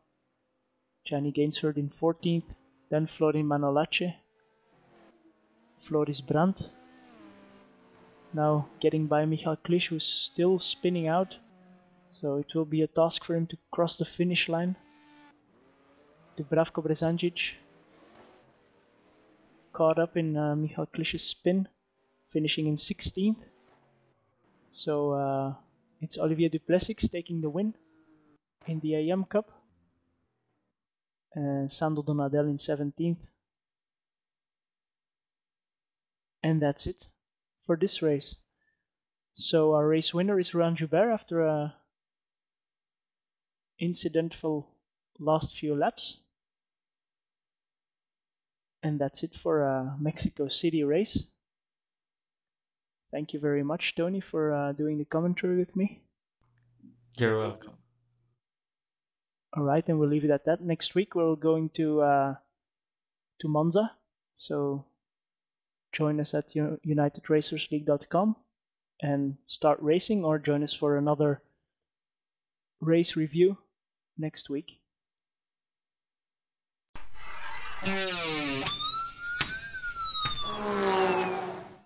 Gianni Gainsford in 14th. Then Florin Manolace. Floris Brandt. Now getting by Michal Klisch, who's still spinning out. So it will be a task for him to cross the finish line. Dubravko Brezanjic caught up in Michal Klisch's spin, finishing in 16th. So it's Olivier Duplessis taking the win in the AM Cup. Sandro Donadel in 17th. And that's it for this race. So our race winner is Ron Joubert after a incidentful last few laps. And that's it for a Mexico City race. Thank you very much, Toni, for doing the commentary with me. You're welcome. All right, and we'll leave it at that. Next week we're going to Monza, so join us at unitedracersleague.com and start racing, or join us for another race review next week.